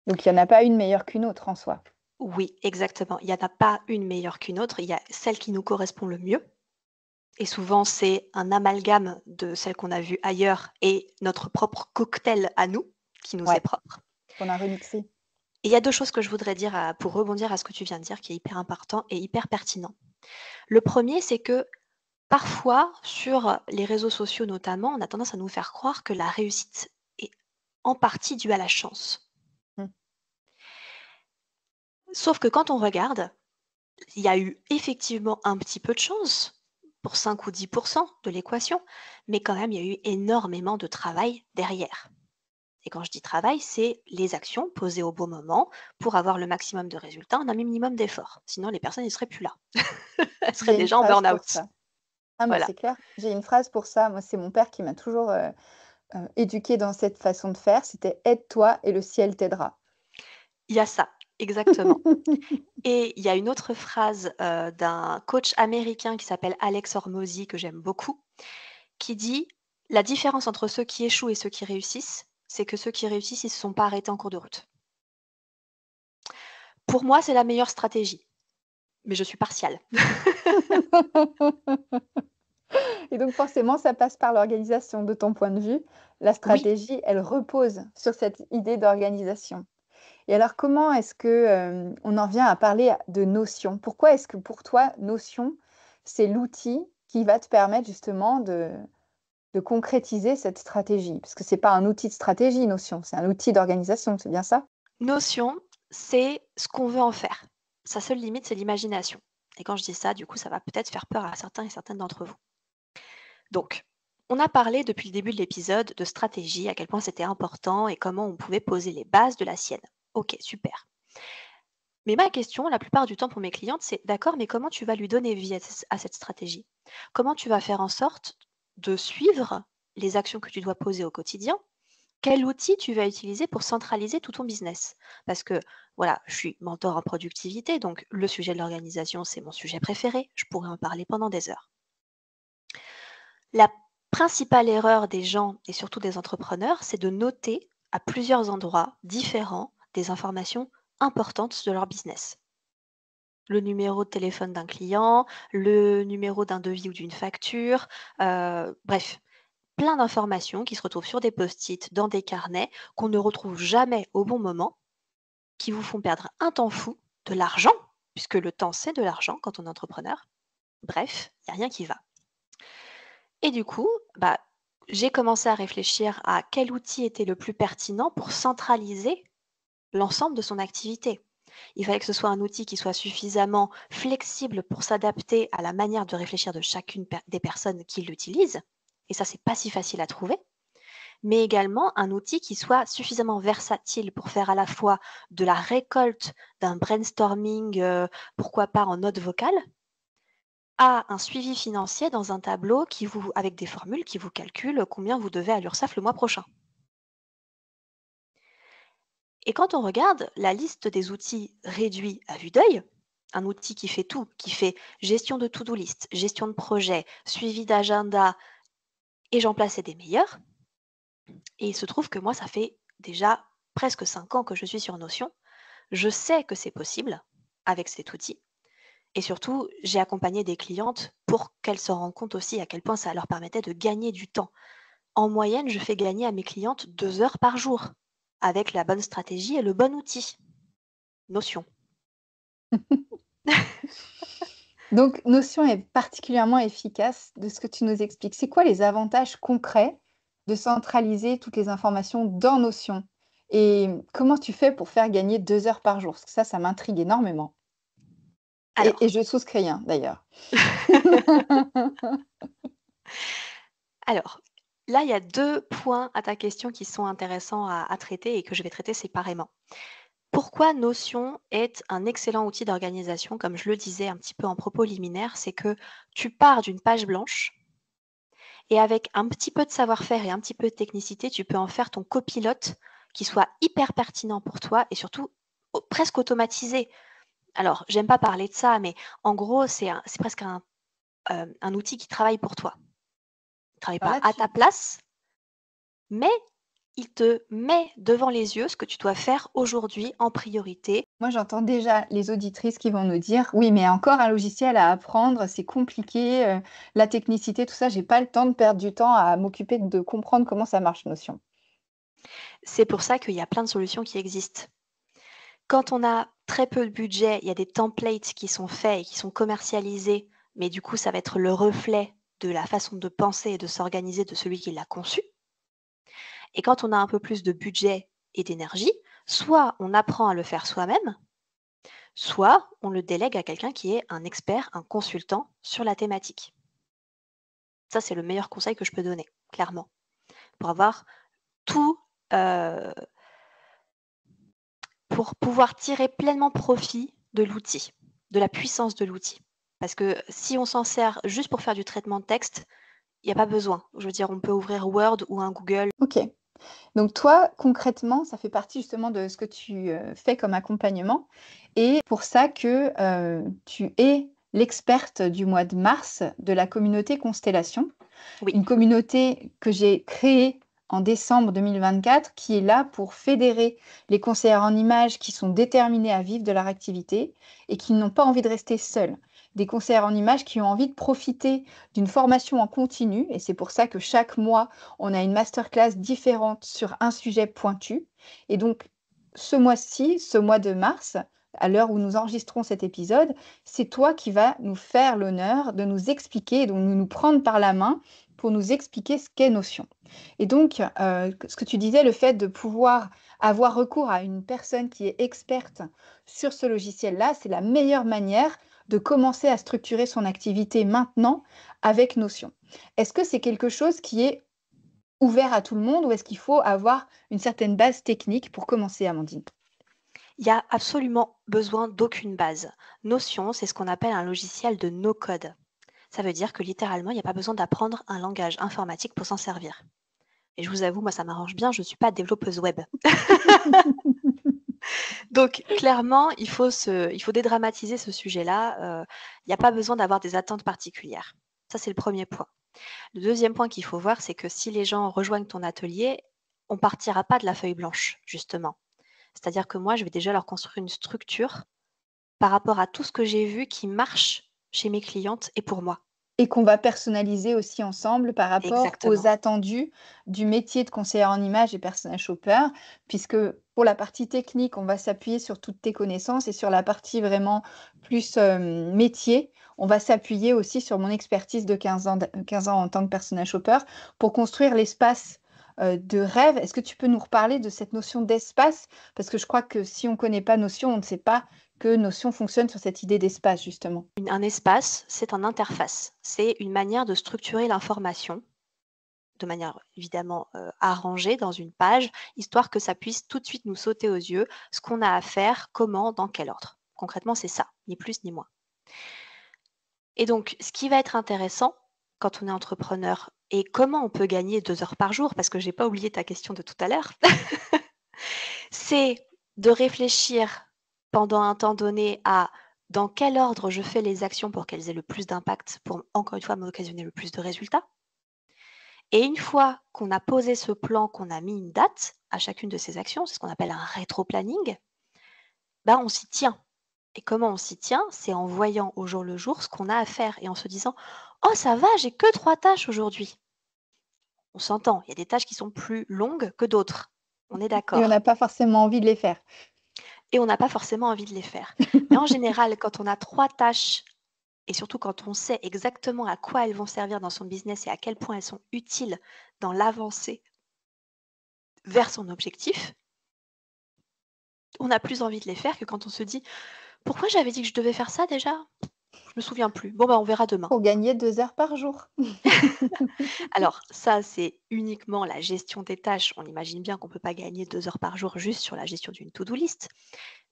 Donc, il n'y en a pas une meilleure qu'une autre en soi. Oui, exactement. Il y en a pas une meilleure qu'une autre, il y a celle qui nous correspond le mieux et souvent c'est un amalgame de celles qu'on a vues ailleurs et notre propre cocktail à nous, qui nous est Ouais, propre. qu'on a remixé. Et il y a 2 choses que je voudrais dire pour rebondir à ce que tu viens de dire qui est hyper important et hyper pertinent. Le premier, c'est que parfois, sur les réseaux sociaux notamment, on a tendance à nous faire croire que la réussite est en partie due à la chance. Mmh. Sauf que quand on regarde, il y a eu effectivement un petit peu de chance pour 5 ou 10 de l'équation, mais quand même, il y a eu énormément de travail derrière. Et quand je dis travail, c'est les actions posées au bon moment pour avoir le maximum de résultats en un minimum d'efforts. Sinon, les personnes ne seraient plus là. Elles seraient J'ai une déjà en phrase pour burn-out. ça. Ah mais Voilà, c'est clair, j'ai une phrase pour ça. Moi, c'est mon père qui m'a toujours, éduquée dans cette façon de faire. C'était: «Aide-toi et le ciel t'aidera». il y a ça, exactement. Et il y a une autre phrase, d'un coach américain qui s'appelle Alex Hormozy, que j'aime beaucoup, qui dit: «La différence entre ceux qui échouent et ceux qui réussissent, c'est que ceux qui réussissent, ils se sont pas arrêtés en cours de route». Pour moi, c'est la meilleure stratégie, mais je suis partiale. Et donc forcément, ça passe par l'organisation. De ton point de vue, la Oui, stratégie, elle repose sur cette idée d'organisation. Et alors comment est-ce que, on en vient à parler de notion? Pourquoi est-ce que pour toi, notion, c'est l'outil qui va te permettre justement de concrétiser cette stratégie? Parce que c'est pas un outil de stratégie, notion, c'est un outil d'organisation, c'est bien ça? notion, c'est ce qu'on veut en faire. Sa seule limite, c'est l'imagination. Et quand je dis ça, du coup, ça va peut-être faire peur à certains et certaines d'entre vous. Donc, on a parlé depuis le début de l'épisode de stratégie, à quel point c'était important et comment on pouvait poser les bases de la sienne. Ok, super. Mais ma question, la plupart du temps pour mes clientes, c'est d'accord, mais comment tu vas lui donner vie à cette stratégie? Comment tu vas faire en sorte de suivre les actions que tu dois poser au quotidien? Quel outil tu vas utiliser pour centraliser tout ton business? Parce que voilà, je suis mentor en productivité, donc le sujet de l'organisation, c'est mon sujet préféré. Je pourrais en parler pendant des heures. La principale erreur des gens et surtout des entrepreneurs, c'est de noter à plusieurs endroits différents des informations importantes de leur business. Le numéro de téléphone d'un client, le numéro d'un devis ou d'une facture, bref, plein d'informations qui se retrouvent sur des post-it, dans des carnets, qu'on ne retrouve jamais au bon moment, qui vous font perdre un temps fou, de l'argent, puisque le temps c'est de l'argent quand on est entrepreneur. Bref, il n'y a rien qui va. Et du coup, bah, j'ai commencé à réfléchir à quel outil était le plus pertinent pour centraliser l'ensemble de son activité. Il fallait que ce soit un outil qui soit suffisamment flexible pour s'adapter à la manière de réfléchir de chacune des personnes qui l'utilisent. Et ça, c'est pas si facile à trouver. Mais également un outil qui soit suffisamment versatile pour faire à la fois de la récolte d'un brainstorming, pourquoi pas en note vocale, à un suivi financier dans un tableau avec des formules qui vous calculent combien vous devez à l'URSSAF le mois prochain. Et quand on regarde la liste des outils réduits à vue d'œil, un outil qui fait tout, qui fait gestion de to-do list, gestion de projet, suivi d'agenda, et j'en place et des meilleurs, et il se trouve que moi, ça fait déjà presque 5 ans que je suis sur Notion. Je sais que c'est possible avec cet outil. Et surtout, j'ai accompagné des clientes pour qu'elles se rendent compte aussi à quel point ça leur permettait de gagner du temps. En moyenne, je fais gagner à mes clientes 2 heures par jour avec la bonne stratégie et le bon outil. Notion. Donc, Notion est particulièrement efficace de ce que tu nous expliques. C'est quoi les avantages concrets de centraliser toutes les informations dans Notion? Et comment tu fais pour faire gagner 2 heures par jour? Parce que ça m'intrigue énormément. Et Alors, je souscris, hein, d'ailleurs. alors, là, il y a 2 points à ta question qui sont intéressants à traiter et que je vais traiter séparément. Pourquoi Notion est un excellent outil d'organisation? Comme je le disais un petit peu en propos liminaire, c'est que tu pars d'une page blanche et avec un petit peu de savoir-faire et un petit peu de technicité, tu peux en faire ton copilote qui soit hyper pertinent pour toi et surtout presque automatisé. Alors, j'aime pas parler de ça, mais en gros, c'est presque un outil qui travaille pour toi. Il travaille Alors pas là, à ta place, mais il te met devant les yeux ce que tu dois faire aujourd'hui en priorité. moi, j'entends déjà les auditrices qui vont nous dire: «Oui, mais encore un logiciel à apprendre, c'est compliqué, la technicité, tout ça, j'ai pas le temps de perdre du temps à m'occuper de comprendre comment ça marche Notion». C'est pour ça qu'il y a plein de solutions qui existent. Quand on a très peu de budget, il y a des templates qui sont faits et qui sont commercialisés, mais du coup, ça va être le reflet de la façon de penser et de s'organiser de celui qui l'a conçu. Et quand on a un peu plus de budget et d'énergie, soit on apprend à le faire soi-même, soit on le délègue à quelqu'un qui est un expert, un consultant sur la thématique. Ça, c'est le meilleur conseil que je peux donner, clairement, pour avoir tout, euh, pour pouvoir tirer pleinement profit de l'outil, de la puissance de l'outil. Parce que si on s'en sert juste pour faire du traitement de texte, il n'y a pas besoin. Je veux dire, on peut ouvrir Word ou un Google. OK. Donc toi, concrètement, ça fait partie justement de ce que tu, fais comme accompagnement et pour ça que, tu es l'experte du mois de mars de la communauté Constellation. Oui, Une communauté que j'ai créée en décembre 2024 qui est là pour fédérer les conseillères en images qui sont déterminées à vivre de leur activité et qui n'ont pas envie de rester seules. Des conseillères en images qui ont envie de profiter d'une formation en continu et c'est pour ça que chaque mois, on a une masterclass différente sur un sujet pointu. Et donc, ce mois-ci, ce mois de mars, à l'heure où nous enregistrons cet épisode, c'est toi qui vas nous faire l'honneur de nous expliquer, donc nous prendre par la main pour nous expliquer ce qu'est Notion. Et donc, ce que tu disais, le fait de pouvoir avoir recours à une personne qui est experte sur ce logiciel-là, c'est la meilleure manière de commencer à structurer son activité maintenant avec Notion. Est-ce que c'est quelque chose qui est ouvert à tout le monde ou est-ce qu'il faut avoir une certaine base technique pour commencer, Amandine? il n'y a absolument besoin d'aucune base. Notion, c'est ce qu'on appelle un logiciel de no-code. Ça veut dire que littéralement, il n'y a pas besoin d'apprendre un langage informatique pour s'en servir. Et je vous avoue, moi, ça m'arrange bien, je ne suis pas développeuse web. Donc, clairement, il faut dédramatiser ce sujet-là. Il n'y a pas besoin d'avoir des attentes particulières. Ça, c'est le premier point. Le deuxième point qu'il faut voir, c'est que si les gens rejoignent ton atelier, on partira pas de la feuille blanche, justement. C'est-à-dire que moi, je vais déjà leur construire une structure par rapport à tout ce que j'ai vu qui marche chez mes clientes et pour moi. Et qu'on va personnaliser aussi ensemble par rapport aux Exactement. attendus du métier de conseillère en images et personal shopper, puisque pour la partie technique, on va s'appuyer sur toutes tes connaissances et sur la partie vraiment plus, métier, on va s'appuyer aussi sur mon expertise de 15 ans en tant que personal shopper pour construire l'espace, de rêve. Est-ce que tu peux nous reparler de cette notion d'espace? Parce que je crois que si on ne connaît pas Notion, on ne sait pas que Notion fonctionne sur cette idée d'espace justement. Un espace, c'est un interface. C'est une manière de structurer l'information de manière évidemment arrangée dans une page, histoire que ça puisse tout de suite nous sauter aux yeux ce qu'on a à faire, comment, dans quel ordre. Concrètement, c'est ça, ni plus ni moins. Et donc, ce qui va être intéressant quand on est entrepreneur et comment on peut gagner 2 heures par jour, parce que j'ai pas oublié ta question de tout à l'heure, c'est de réfléchir pendant un temps donné à dans quel ordre je fais les actions pour qu'elles aient le plus d'impact, pour encore une fois m'occasionner le plus de résultats. Et une fois qu'on a posé ce plan, qu'on a mis une date à chacune de ces actions, c'est ce qu'on appelle un rétro-planning, ben on s'y tient. Et comment on s'y tient? C'est en voyant au jour le jour ce qu'on a à faire et en se disant: «Oh ça va, j'ai que 3 tâches aujourd'hui». On s'entend, il y a des tâches qui sont plus longues que d'autres. On est Et on d'accord. n'a pas forcément envie de les faire. Et on n'a pas forcément envie de les faire. Mais en général, quand on a 3 tâches et surtout quand on sait exactement à quoi elles vont servir dans son business et à quel point elles sont utiles dans l'avancée vers son objectif, on a plus envie de les faire que quand on se dit: «Pourquoi j'avais dit que je devais faire ça déjà? Je me souviens plus. Bon, bah, on verra demain». Pour gagner 2 heures par jour. Alors ça, c'est uniquement la gestion des tâches. On imagine bien qu'on ne peut pas gagner 2 heures par jour juste sur la gestion d'une to-do list,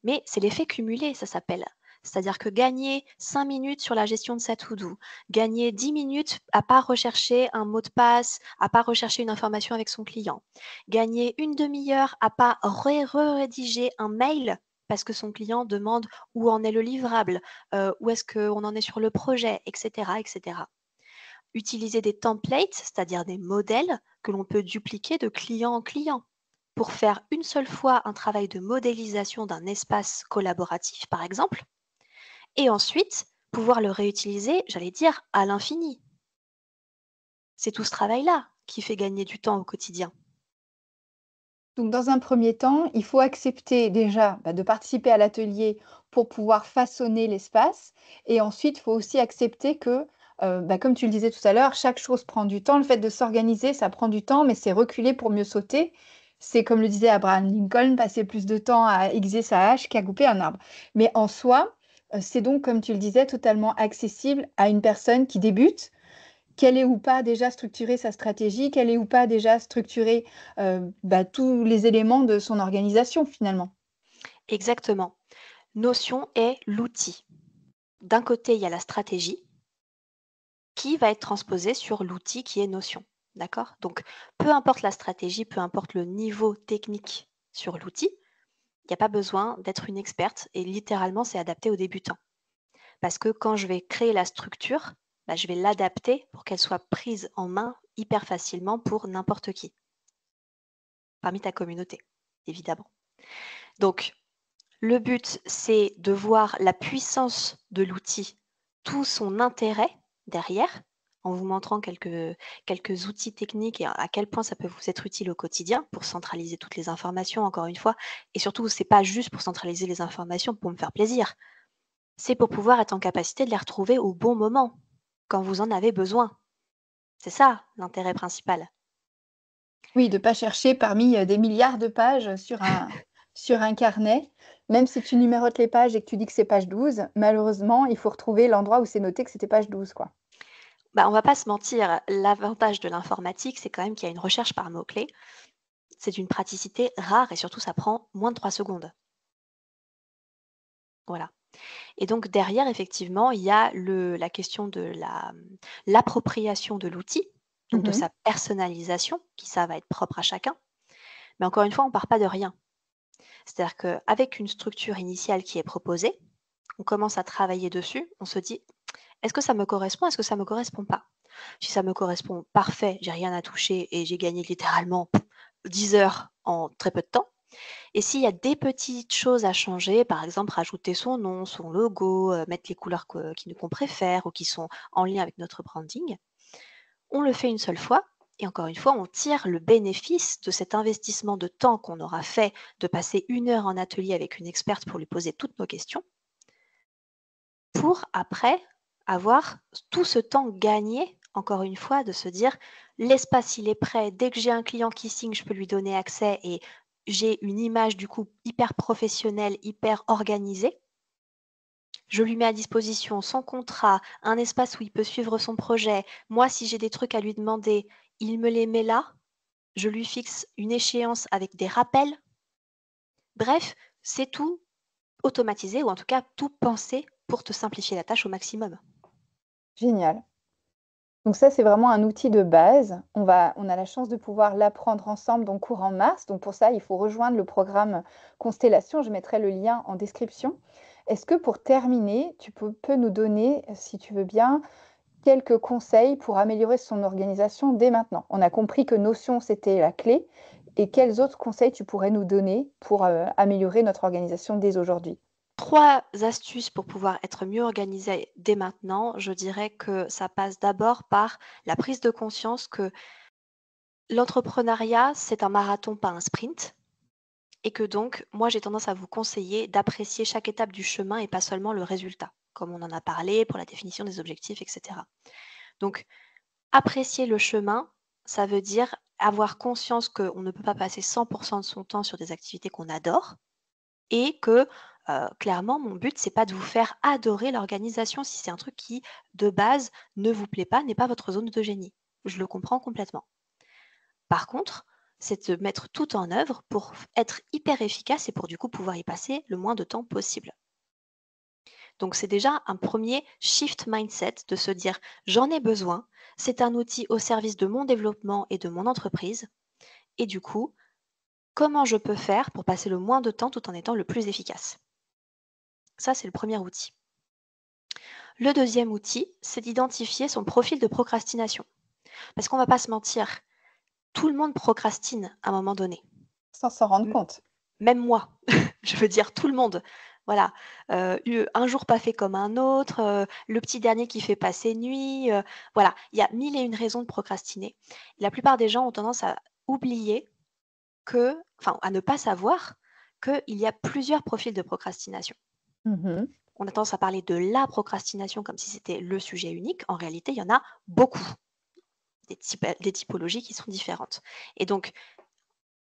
mais c'est l'effet cumulé, ça s'appelle. C'est-à-dire que gagner 5 minutes sur la gestion de sa to-do, gagner 10 minutes à pas rechercher un mot de passe, à pas rechercher une information avec son client, gagner une demi-heure à pas rédiger un mail parce que son client demande où en est le livrable, où est-ce qu'on en est sur le projet, etc., etc. Utiliser des templates, c'est-à-dire des modèles que l'on peut dupliquer de client en client pour faire une seule fois un travail de modélisation d'un espace collaboratif, par exemple, et ensuite pouvoir le réutiliser, j'allais dire, à l'infini. C'est tout ce travail-là qui fait gagner du temps au quotidien. Donc dans un premier temps, il faut accepter déjà, de participer à l'atelier pour pouvoir façonner l'espace et ensuite, il faut aussi accepter que, comme tu le disais tout à l'heure, chaque chose prend du temps. Le fait de s'organiser, ça prend du temps, mais c'est reculer pour mieux sauter. C'est comme le disait Abraham Lincoln: «Passer plus de temps à aiguiser sa hache qu'à couper un arbre». Mais en soi, c'est donc, comme tu le disais, totalement accessible à une personne qui débute, qu'elle ait ou pas déjà structuré sa stratégie, qu'elle ait ou pas déjà structuré, tous les éléments de son organisation finalement. Exactement. Notion est l'outil. D'un côté, il y a la stratégie qui va être transposée sur l'outil qui est Notion. D'accord? Donc, peu importe la stratégie, peu importe le niveau technique sur l'outil, il n'y a pas besoin d'être une experte et littéralement, c'est adapté aux débutants. Parce que quand je vais créer la structure, bah, je vais l'adapter pour qu'elle soit prise en main hyper facilement pour n'importe qui, parmi ta communauté, évidemment. Donc, le but, c'est de voir la puissance de l'outil, tout son intérêt derrière, en vous montrant quelques outils techniques et à quel point ça peut vous être utile au quotidien pour centraliser toutes les informations, encore une fois. Et surtout, c'est pas juste pour centraliser les informations pour me faire plaisir. C'est pour pouvoir être en capacité de les retrouver au bon moment, quand vous en avez besoin. C'est ça l'intérêt principal. Oui, de pas chercher parmi, des milliards de pages sur un carnet. Même si tu numérotes les pages et que tu dis que c'est page 12, malheureusement, il faut retrouver l'endroit où c'est noté que c'était page 12, quoi. Bah, on va pas se mentir, l'avantage de l'informatique, c'est quand même qu'il y a une recherche par mots-clés. C'est d'une praticité rare et surtout ça prend moins de 3 secondes. Voilà. Et donc derrière, effectivement, il y a la question de l'appropriation de l'outil, donc de Mmh. sa personnalisation, qui ça va être propre à chacun. Mais encore une fois, on part pas de rien. C'est-à-dire qu'avec une structure initiale qui est proposée, on commence à travailler dessus, on se dit: «Est-ce que ça me correspond? Est-ce que ça me correspond pas?» Si ça me correspond, parfait, j'ai rien à toucher et j'ai gagné littéralement 10 heures en très peu de temps. Et s'il y a des petites choses à changer, par exemple rajouter son nom, son logo, mettre les couleurs qu'on préfère ou qui sont en lien avec notre branding, on le fait une seule fois et encore une fois, on tire le bénéfice de cet investissement de temps qu'on aura fait de passer 1 heure en atelier avec une experte pour lui poser toutes nos questions, pour après avoir tout ce temps gagné, encore une fois, de se dire: «L'espace, il est prêt, dès que j'ai un client qui signe, je peux lui donner accès et j'ai une image du coup hyper professionnelle, hyper organisée. Je lui mets à disposition son contrat, un espace où il peut suivre son projet. Moi, si j'ai des trucs à lui demander, il me les met là. Je lui fixe une échéance avec des rappels. Bref, c'est tout automatisé ou en tout cas tout pensé pour te simplifier la tâche au maximum». Génial. Donc ça, c'est vraiment un outil de base. On a la chance de pouvoir l'apprendre ensemble donc courant mars. Donc pour ça, il faut rejoindre le programme Constellation. Je mettrai le lien en description. Est-ce que pour terminer, tu peux nous donner, si tu veux bien, quelques conseils pour améliorer son organisation dès maintenant? On a compris que Notion, c'était la clé. Et quels autres conseils tu pourrais nous donner pour, améliorer notre organisation dès aujourd'hui? 3 astuces pour pouvoir être mieux organisé dès maintenant. Je dirais que ça passe d'abord par la prise de conscience que l'entrepreneuriat, c'est un marathon, pas un sprint. et que donc, moi, j'ai tendance à vous conseiller d'apprécier chaque étape du chemin et pas seulement le résultat, comme on en a parlé pour la définition des objectifs, etc. Donc, apprécier le chemin, ça veut dire avoir conscience qu'on ne peut pas passer 100% de son temps sur des activités qu'on adore et que clairement, mon but, c'est pas de vous faire adorer l'organisation si c'est un truc qui, de base, ne vous plaît pas, n'est pas votre zone de génie. Je le comprends complètement. Par contre, c'est de mettre tout en œuvre pour être hyper efficace et pour du coup pouvoir y passer le moins de temps possible. Donc c'est déjà un premier shift mindset de se dire j'en ai besoin, c'est un outil au service de mon développement et de mon entreprise et du coup, comment je peux faire pour passer le moins de temps tout en étant le plus efficace. Ça, c'est le premier outil. Le deuxième outil, c'est d'identifier son profil de procrastination. Parce qu'on ne va pas se mentir, tout le monde procrastine à un moment donné. Sans s'en rendre M- compte. Même moi, je veux dire tout le monde. Voilà, un jour pas fait comme un autre, le petit dernier qui fait passer nuit, voilà, il y a mille et une raisons de procrastiner. La plupart des gens ont tendance à oublier à ne pas savoir qu'il y a plusieurs profils de procrastination. Mhm. On a tendance à parler de la procrastination comme si c'était le sujet unique. En réalité, il y en a beaucoup, des typologies qui sont différentes. Et donc,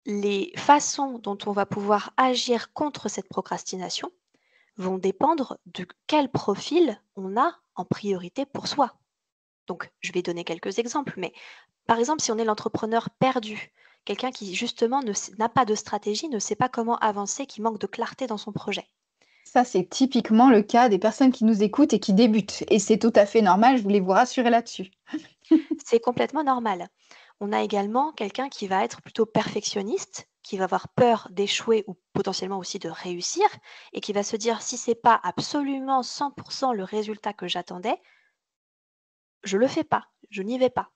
les façons dont on va pouvoir agir contre cette procrastination vont dépendre de quel profil on a en priorité pour soi. Donc, je vais donner quelques exemples, mais par exemple, si on est l'entrepreneur perdu, quelqu'un qui justement n'a pas de stratégie, ne sait pas comment avancer, qui manque de clarté dans son projet. Ça, c'est typiquement le cas des personnes qui nous écoutent et qui débutent. Et c'est tout à fait normal, je voulais vous rassurer là-dessus. C'est complètement normal. On a également quelqu'un qui va être plutôt perfectionniste, qui va avoir peur d'échouer ou potentiellement aussi de réussir, et qui va se dire si c'est pas absolument 100% le résultat que j'attendais, je le fais pas, je n'y vais pas.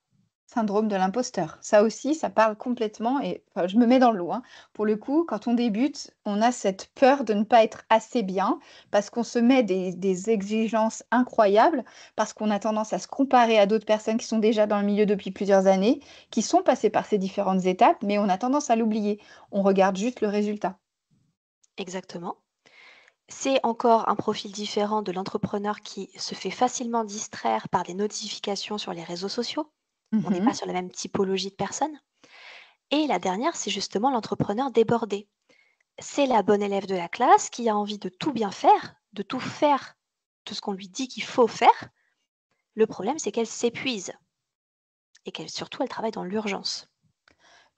Syndrome de l'imposteur. Ça aussi, ça parle complètement et enfin, je me mets dans le lot, hein. Pour le coup, quand on débute, on a cette peur de ne pas être assez bien parce qu'on se met des exigences incroyables, parce qu'on a tendance à se comparer à d'autres personnes qui sont déjà dans le milieu depuis plusieurs années, qui sont passées par ces différentes étapes, mais on a tendance à l'oublier. On regarde juste le résultat. Exactement. C'est encore un profil différent de l'entrepreneur qui se fait facilement distraire par des notifications sur les réseaux sociaux. On n'est pas Mhm. sur la même typologie de personnes. Et la dernière, c'est justement l'entrepreneur débordé. C'est la bonne élève de la classe qui a envie de tout bien faire, de tout faire, tout ce qu'on lui dit qu'il faut faire. Le problème, c'est qu'elle s'épuise et qu'elle surtout, elle travaille dans l'urgence.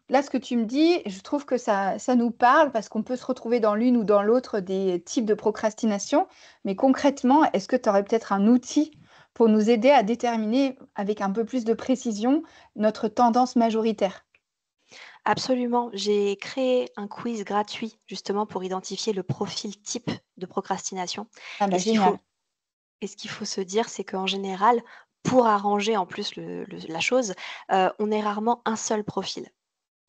Là, ce que tu me dis, je trouve que ça nous parle parce qu'on peut se retrouver dans l'une ou dans l'autre des types de procrastination. Mais concrètement, est-ce que tu aurais peut-être un outil pour nous aider à déterminer avec un peu plus de précision notre tendance majoritaire? Absolument, j'ai créé un quiz gratuit justement pour identifier le profil type de procrastination. Ah Et bah ce qu'il faut, génial, et ce qu'il faut se dire, c'est qu'en général, pour arranger en plus la chose, on est rarement un seul profil.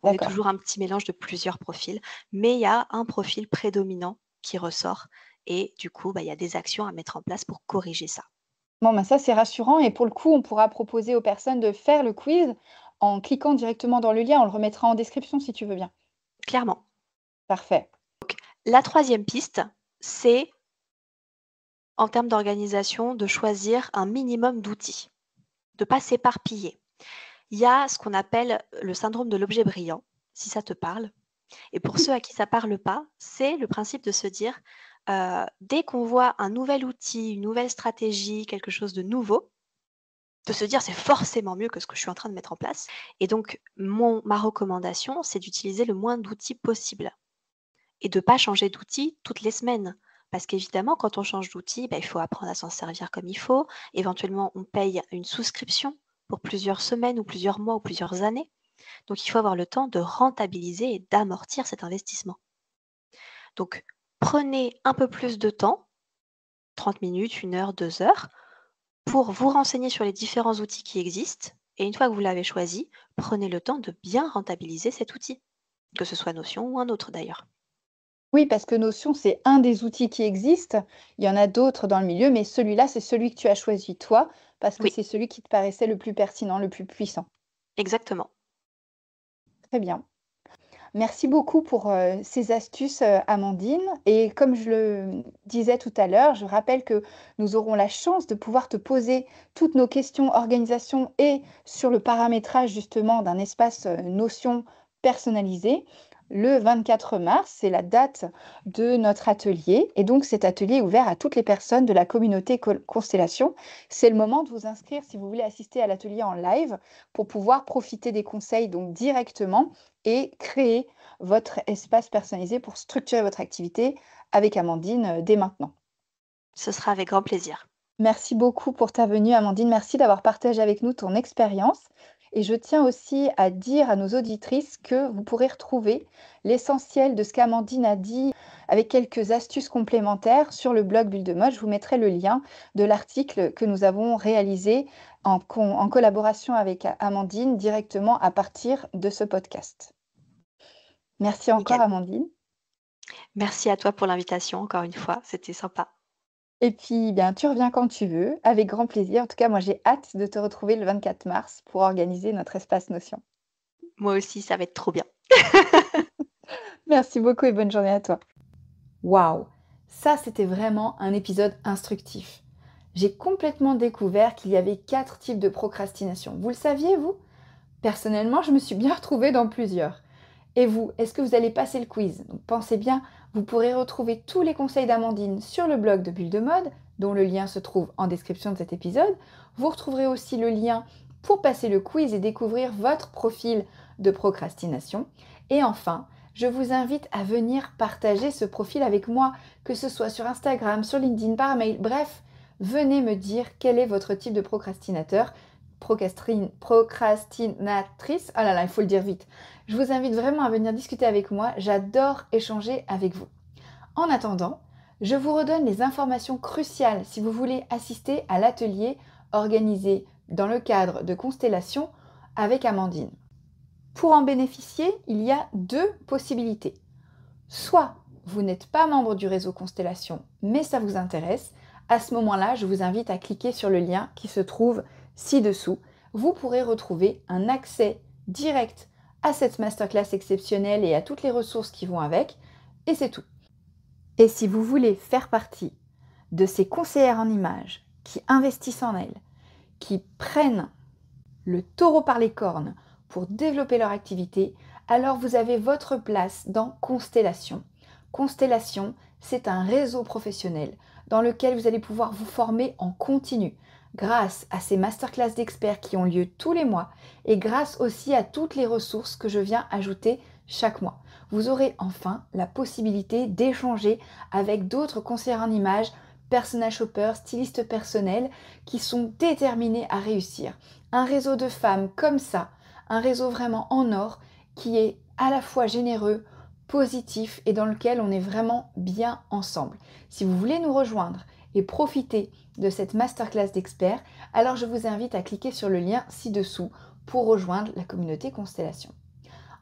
On est d'accord. toujours un petit mélange de plusieurs profils, mais il y a un profil prédominant qui ressort et du coup, bah, il y a des actions à mettre en place pour corriger ça. Bon, bah ça c'est rassurant et pour le coup, on pourra proposer aux personnes de faire le quiz en cliquant directement dans le lien. On le remettra en description si tu veux bien. Clairement. Parfait. La troisième piste, c'est en termes d'organisation, de choisir un minimum d'outils, de ne pas s'éparpiller. Il y a ce qu'on appelle le syndrome de l'objet brillant, si ça te parle. Et pour ceux à qui ça parle pas, c'est le principe de se dire, dès qu'on voit un nouvel outil, une nouvelle stratégie, quelque chose de nouveau, de se dire: «C'est forcément mieux que ce que je suis en train de mettre en place» et donc ma recommandation, c'est d'utiliser le moins d'outils possible et de pas changer d'outil toutes les semaines. Parce qu'évidemment, quand on change d'outil, bah, il faut apprendre à s'en servir comme il faut. Éventuellement, on paye une souscription pour plusieurs semaines ou plusieurs mois ou plusieurs années. Donc il faut avoir le temps de rentabiliser et d'amortir cet investissement. Donc prenez un peu plus de temps, 30 minutes, 1 heure, 2 heures, pour vous renseigner sur les différents outils qui existent. Et une fois que vous l'avez choisi, prenez le temps de bien rentabiliser cet outil, que ce soit Notion ou un autre d'ailleurs. Oui, parce que Notion, c'est un des outils qui existent. Il y en a d'autres dans le milieu, mais celui-là, c'est celui que tu as choisi toi, parce que Oui, c'est celui qui te paraissait le plus pertinent, le plus puissant. exactement. Très bien. Merci beaucoup pour ces astuces, Amandine. Et comme je le disais tout à l'heure, je rappelle que nous aurons la chance de pouvoir te poser toutes nos questions organisation et sur le paramétrage justement d'un espace Notion personnalisé. Le 24 mars, c'est la date de notre atelier. Et donc cet atelier est ouvert à toutes les personnes de la communauté Constellation. C'est le moment de vous inscrire si vous voulez assister à l'atelier en live pour pouvoir profiter des conseils donc directement et créer votre espace personnalisé pour structurer votre activité avec Amandine dès maintenant. Ce sera avec grand plaisir. Merci beaucoup pour ta venue, Amandine. Merci d'avoir partagé avec nous ton expérience. Et je tiens aussi à dire à nos auditrices que vous pourrez retrouver l'essentiel de ce qu'Amandine a dit avec quelques astuces complémentaires sur le blog Bulle de Mode. Je vous mettrai le lien de l'article que nous avons réalisé en collaboration avec Amandine directement à partir de ce podcast. Merci encore, Nickel. Amandine. Merci à toi pour l'invitation, encore une fois, c'était sympa. Et puis, bien, tu reviens quand tu veux, avec grand plaisir. En tout cas, moi, j'ai hâte de te retrouver le 24 mars pour organiser notre espace Notion. Moi aussi, ça va être trop bien. Merci beaucoup et bonne journée à toi. Waouh, ça c'était vraiment un épisode instructif. J'ai complètement découvert qu'il y avait 4 types de procrastination. Vous le saviez, vous? Personnellement, je me suis bien retrouvée dans plusieurs. Et vous, est-ce que vous allez passer le quiz? Donc, pensez bien, vous pourrez retrouver tous les conseils d'Amandine sur le blog de Bulle de Mode, dont le lien se trouve en description de cet épisode. Vous retrouverez aussi le lien pour passer le quiz et découvrir votre profil de procrastination. Et enfin, je vous invite à venir partager ce profil avec moi, que ce soit sur Instagram, sur LinkedIn, par mail, bref, venez me dire quel est votre type de procrastinateur, procrastinatrice, oh là là, il faut le dire vite. Je vous invite vraiment à venir discuter avec moi, j'adore échanger avec vous. En attendant, je vous redonne les informations cruciales si vous voulez assister à l'atelier organisé dans le cadre de Constellation avec Amandine. Pour en bénéficier, il y a 2 possibilités. Soit vous n'êtes pas membre du réseau Constellation, mais ça vous intéresse, à ce moment-là, je vous invite à cliquer sur le lien qui se trouve ci-dessous. Vous pourrez retrouver un accès direct à cette masterclass exceptionnelle et à toutes les ressources qui vont avec, et c'est tout. Et si vous voulez faire partie de ces conseillères en images qui investissent en elles, qui prennent le taureau par les cornes pour développer leur activité, alors vous avez votre place dans Constellation. Constellation, c'est un réseau professionnel dans lequel vous allez pouvoir vous former en continu grâce à ces masterclass d'experts qui ont lieu tous les mois et grâce aussi à toutes les ressources que je viens ajouter chaque mois. Vous aurez enfin la possibilité d'échanger avec d'autres conseillers en images, personal shoppers, stylistes personnels qui sont déterminés à réussir. Un réseau de femmes comme ça, un réseau vraiment en or qui est à la fois généreux, positif et dans lequel on est vraiment bien ensemble. Si vous voulez nous rejoindre et profiter de cette masterclass d'experts, alors je vous invite à cliquer sur le lien ci-dessous pour rejoindre la communauté Constellation.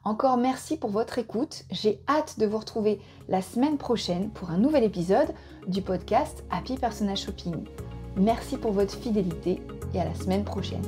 Encore merci pour votre écoute, j'ai hâte de vous retrouver la semaine prochaine pour un nouvel épisode du podcast Happy Personal Shopping. Merci pour votre fidélité et à la semaine prochaine.